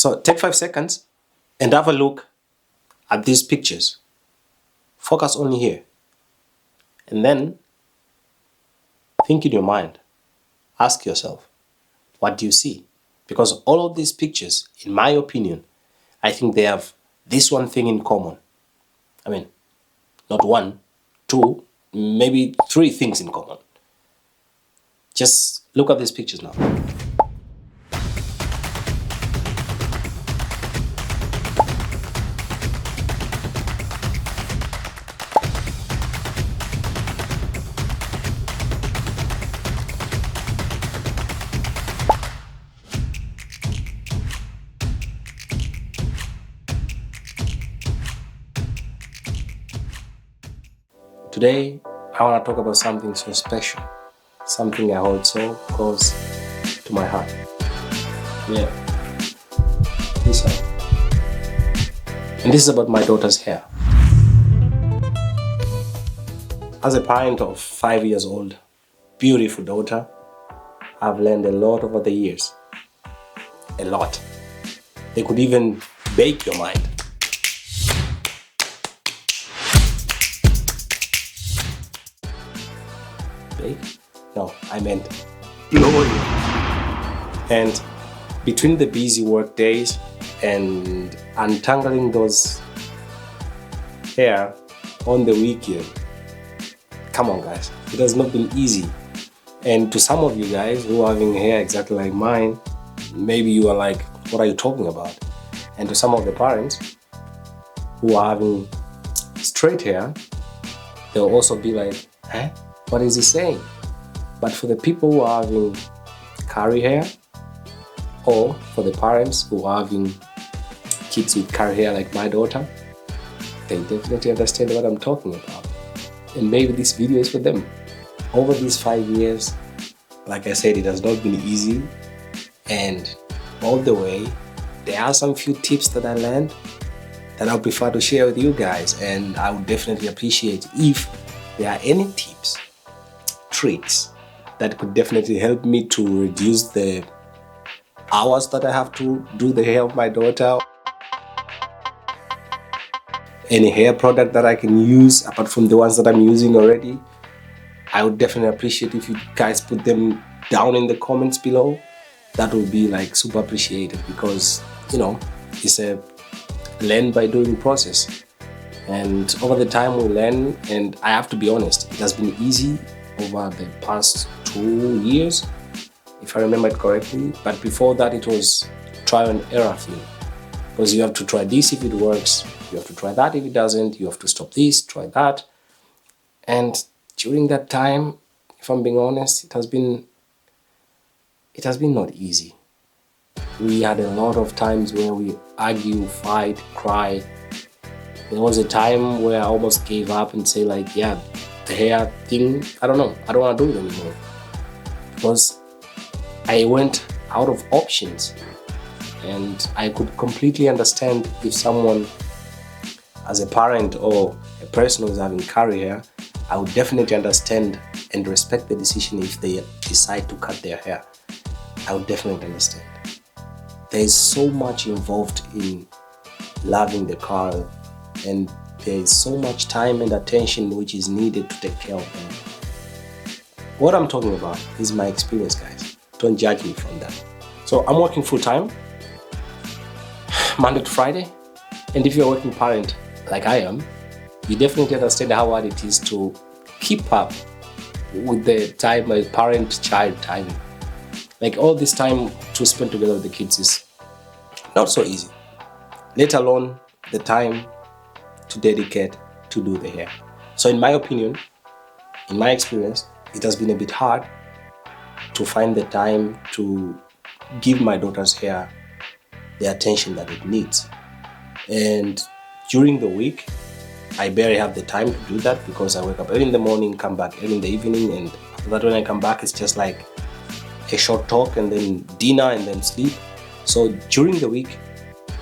So take 5 seconds and have a look at these pictures. Focus only here. And then think in your mind. Ask yourself, what do you see? Because all of these pictures, in my opinion, I think they have this one thing in common. I mean, not one, two, maybe three things in common. Just look at these pictures now. Today, I want to talk about something so special, something I hold so close to my heart. Yeah, this one. And this is about my daughter's hair. As a parent of 5 years old, beautiful daughter, I've learned a lot over the years. A lot. They could even bake your mind. No, I meant blow you. And between the busy work days and untangling those hair on the weekend, come on guys, it has not been easy. And to some of you guys who are having hair exactly like mine, maybe you are like, what are you talking about? And to some of the parents who are having straight hair, they'll also be like, huh? What is he saying? But for the people who are having curly hair, or for the parents who are having kids with curly hair like my daughter, they definitely understand what I'm talking about. And maybe this video is for them. Over these 5 years, like I said, it has not been easy. And all the way, there are some few tips that I learned that I'll prefer to share with you guys. And I would definitely appreciate if there are any tips, tricks, that could definitely help me to reduce the hours that I have to do the hair of my daughter. Any hair product that I can use apart from the ones that I'm using already, I would definitely appreciate if you guys put them down in the comments below. That would be like super appreciated, because you know, it's a learn by doing process. And over the time we learn, and I have to be honest, it has been easy over the past 2 years, if I remember it correctly. But before that, it was trial and error thing, because you have to try this if it works, you have to try that if it doesn't, you have to stop this, try that. And during that time, if I'm being honest, it has been not easy. We had a lot of times where we argue, fight, cry. There was a time where I almost gave up and say like, yeah, the hair thing, I don't know, I don't want to do it anymore. Because I went out of options, and I could completely understand if someone, as a parent or a person who's having curly hair, I would definitely understand and respect the decision if they decide to cut their hair. I would definitely understand. There is so much involved in loving the curl, and there is so much time and attention which is needed to take care of them. What I'm talking about is my experience, guys. Don't judge me from that. So I'm working full-time, Monday to Friday. And if you're a working parent like I am, you definitely understand how hard it is to keep up with the time, parent-child time. Like all this time to spend together with the kids is not so easy, let alone the time to dedicate to do the hair. So in my opinion, in my experience, it has been a bit hard to find the time to give my daughter's hair the attention that it needs. And during the week, I barely have the time to do that, because I wake up early in the morning, come back early in the evening, and after that when I come back, it's just like a short talk and then dinner and then sleep. So during the week,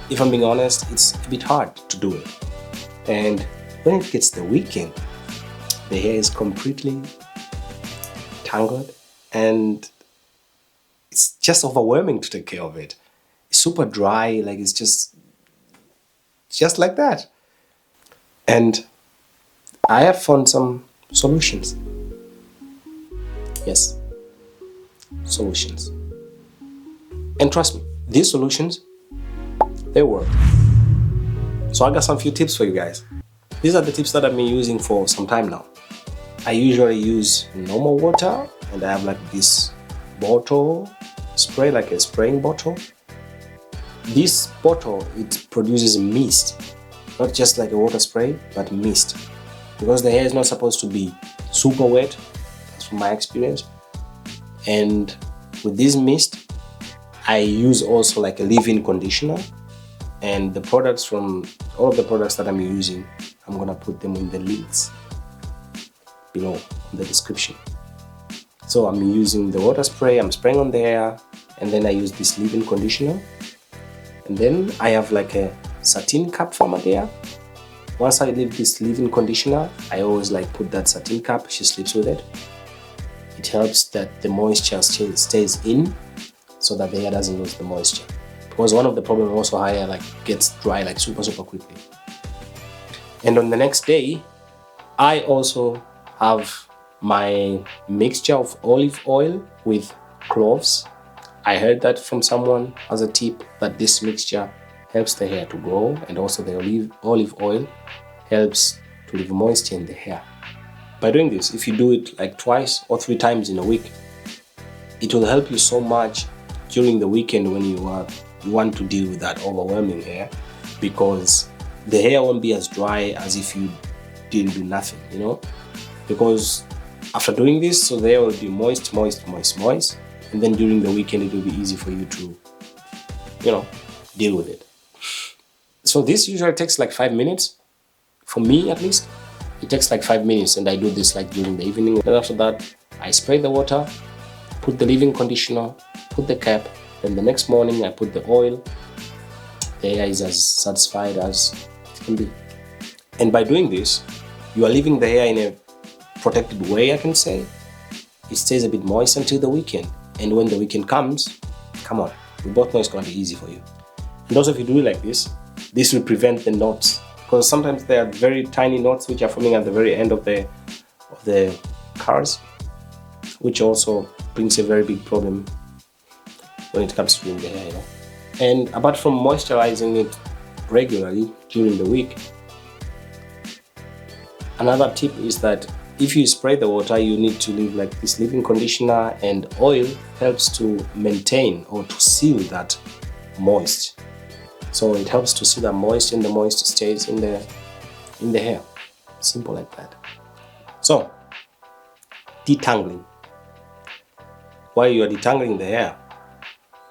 if I'm being honest, it's a bit hard to do it. And when it gets the weekend, the hair is completely tangled, and it's just overwhelming to take care of it. It's super dry, like it's just like that. And I have found some solutions. Yes, solutions. And trust me, these solutions, they work. So I got some few tips for you guys. These are the tips that I've been using for some time now. I usually use normal water, and I have like this bottle spray, like a spraying bottle. This bottle, it produces mist, not just like a water spray, but mist. Because the hair is not supposed to be super wet, that's from my experience. And with this mist, I use also like a leave-in conditioner. And the products from all of the products that I'm using, I'm gonna put them in the links below in the description. So I'm using the water spray, I'm spraying on the hair, and then I use this leave-in conditioner. And then I have like a satin cap for my hair. Once I leave this leave-in conditioner, I always like put that satin cap, she sleeps with it. It helps that the moisture stays in, so that the hair doesn't lose the moisture. Because one of the problems also, hair like gets dry like super quickly. And on the next day, I also have my mixture of olive oil with cloves. I heard that from someone as a tip, that this mixture helps the hair to grow, and also the olive oil helps to leave moisture in the hair. By doing this, if you do it like 2 or 3 times in a week, it will help you so much during the weekend when you want to deal with that overwhelming hair, because the hair won't be as dry as if you didn't do nothing, you know, because after doing this, so the hair will be moist, and then during the weekend it will be easy for you to, you know, deal with it. So this usually takes like 5 minutes. For me at least, it takes like 5 minutes, and I do this like during the evening. And after that, I spray the water, put the leave-in conditioner, put the cap, then the next morning I put the oil. The hair is as satisfied as it can be. And by doing this, you are leaving the hair in a protected way, I can say. It stays a bit moist until the weekend. And when the weekend comes, come on, we both know it's going to be easy for you. And also if you do it like this will prevent the knots. Because sometimes there are very tiny knots which are forming at the very end of the curls, which also brings a very big problem when it comes to doing the hair, you know. And apart from moisturizing it regularly during the week, another tip is that if you spray the water, you need to leave like this leave-in conditioner, and oil helps to maintain or to seal that moist. So it helps to seal that moist, and the moist stays in the hair. Simple like that. So, detangling. While you are detangling the hair,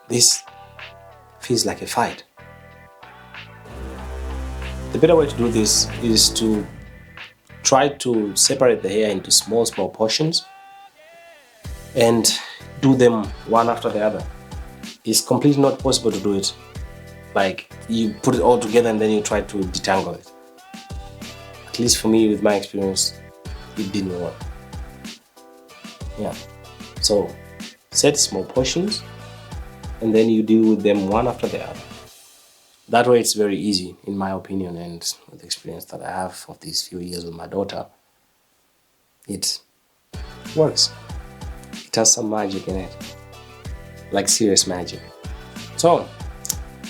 this feels like a fight. The better way to do this is to try to separate the hair into small portions and do them one after the other. It's completely not possible to do it like you put it all together and then you try to detangle it. At least for me, with my experience, it didn't work. Yeah. So set small portions and then you deal with them one after the other. That way it's very easy, in my opinion, and with the experience that I have of these few years with my daughter, it works. It has some magic in it, like serious magic. So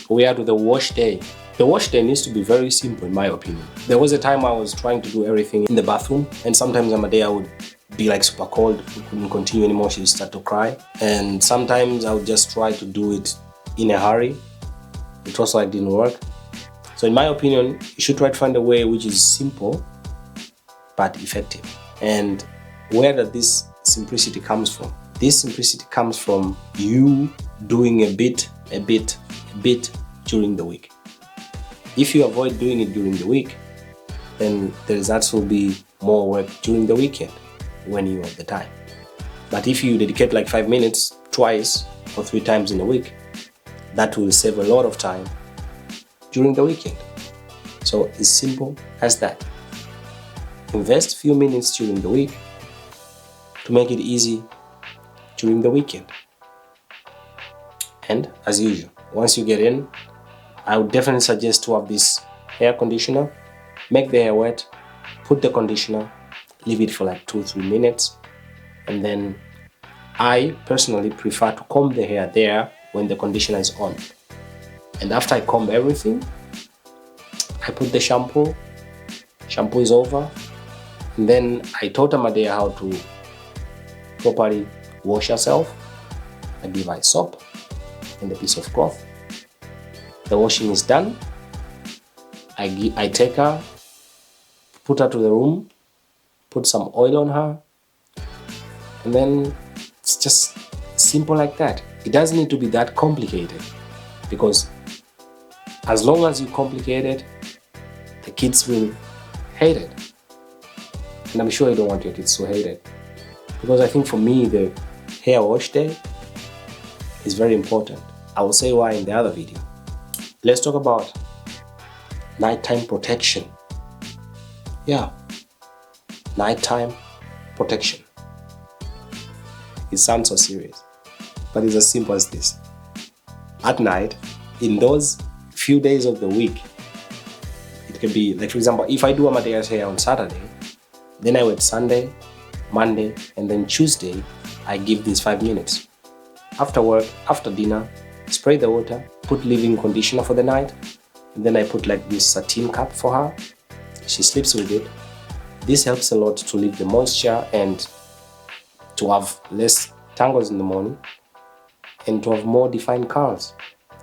we are to the wash day. The wash day needs to be very simple, in my opinion. There was a time I was trying to do everything in the bathroom, and sometimes on a day I would be like super cold, we couldn't continue anymore, she would start to cry. And sometimes I would just try to do it in a hurry. It also like didn't work. So in my opinion, you should try to find a way which is simple but effective. And where does this simplicity comes from? This simplicity comes from you doing a bit during the week. If you avoid doing it during the week, then the results will be more work during the weekend when you have the time. But if you dedicate like 5 minutes twice or 3 times in a week, that will save a lot of time during the weekend. So it's simple as that. Invest a few minutes during the week to make it easy during the weekend. And as usual, Once you get in, I would definitely suggest to have this hair conditioner. Make the hair wet, put the conditioner, leave it for like 2-3 minutes, and then I personally prefer to comb the hair there when the conditioner is on. And after I comb everything, I put the shampoo is over, and then I taught Amadea how to properly wash herself. I give her soap and a piece of cloth. The washing is done. I take her, put her to the room, put some oil on her, and then it's just simple like that. It doesn't need to be that complicated, because as long as you complicate it, the kids will hate it. And I'm sure you don't want your kids to hate it, because I think for me the hair wash day is very important. I will say why in the other video. Let's talk about nighttime protection. Yeah, nighttime protection. It sounds so serious, but it's as simple as this. At night, in those few days of the week, it can be like, for example, if I do Amadea's hair on Saturday, then I wait Sunday, Monday, and then Tuesday, I give these 5 minutes. After work, after dinner, spray the water, put leave-in conditioner for the night, and then I put like this satin cap for her. She sleeps with it. This helps a lot to leave the moisture and to have less tangles in the morning and to have more defined curls.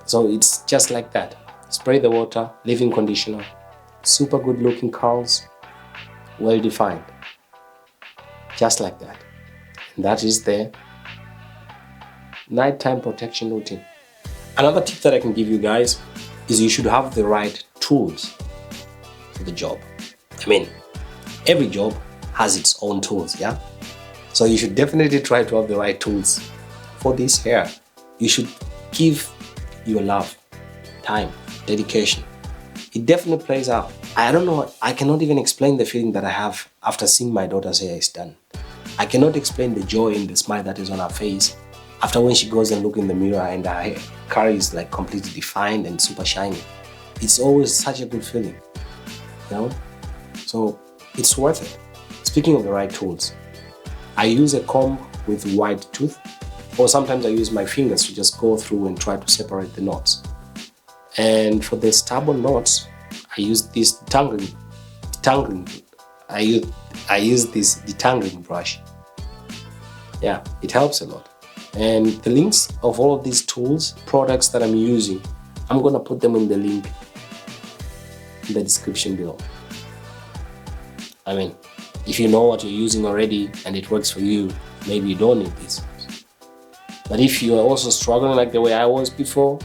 So it's just like that. Spray the water, leave-in conditioner, super good looking curls, well defined. Just like that. And that is the nighttime protection routine. Another tip that I can give you guys is you should have the right tools for the job. I mean, every job has its own tools, yeah? So you should definitely try to have the right tools for this hair. You should give your love, time, dedication. It definitely plays out. I don't know, I cannot even explain the feeling that I have after seeing my daughter's hair is done. I cannot explain the joy and the smile that is on her face after when she goes and looks in the mirror and her hair curl is like completely defined and super shiny. It's always such a good feeling, you know? So it's worth it. Speaking of the right tools, I use a comb with wide tooth, or sometimes I use my fingers to just go through and try to separate the knots. And for the stubborn knots, I use this detangling. I use this detangling brush. Yeah, it helps a lot. And the links of all of these tools, products that I'm using, I'm gonna put them in the link in the description below. I mean, if you know what you're using already and it works for you, maybe you don't need this. But if you are also struggling like the way I was before,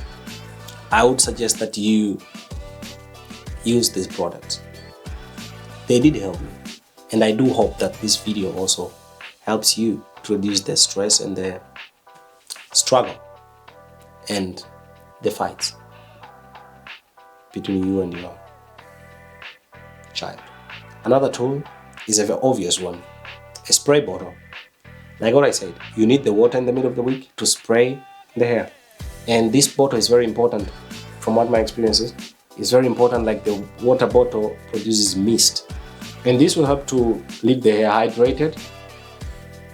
I would suggest that you use these products. They did help me, and I do hope that this video also helps you to reduce the stress and the struggle and the fights between you and your child. Another tool is a very obvious one, a spray bottle. Like what I said, you need the water in the middle of the week to spray the hair. And this bottle is very important. From what my experience is, it's very important. Like the water bottle produces mist, and this will help to leave the hair hydrated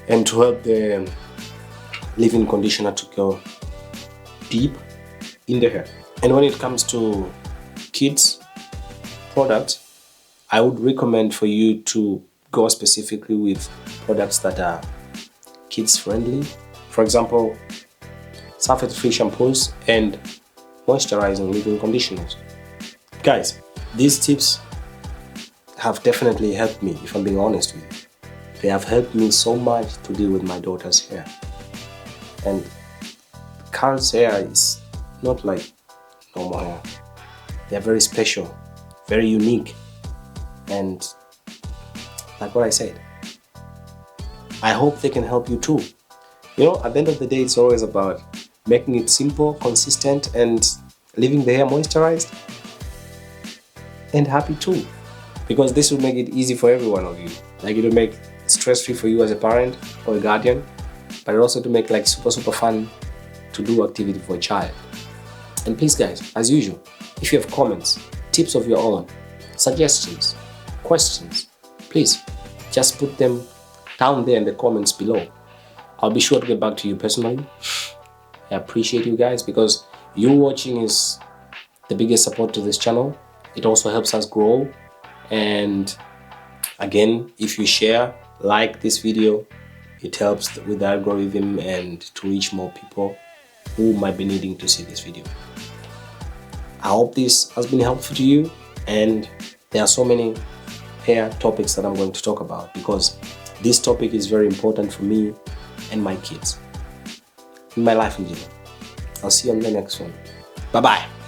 and to help the leave-in conditioner to go deep in the hair. And when it comes to kids products, I would recommend for you to go specifically with products that are kids friendly. For example, sulfate-free shampoos and moisturizing leave-in conditioners. Guys, these tips have definitely helped me, if I'm being honest with you. They have helped me so much to deal with my daughter's hair. And Carl's hair is not like normal hair. They're very special, very unique, and like what I said, I hope they can help you too. You know, at the end of the day, it's always about making it simple, consistent, and leaving the hair moisturized and happy too. Because this will make it easy for every one of you. Like, it will make it stress-free for you as a parent or a guardian, but it also to make like super fun to do activity for a child. And please guys, as usual, if you have comments, tips of your own, suggestions, questions, please just put them down there in the comments below. I'll be sure to get back to you personally. I appreciate you guys because you watching is the biggest support to this channel. It also helps us grow. And again, if you share, like this video, it helps with the algorithm and to reach more people who might be needing to see this video. I hope this has been helpful to you, and there are so many hair topics that I'm going to talk about because this topic is very important for me and my kids in my life in general. I'll see you on the next one. Bye bye.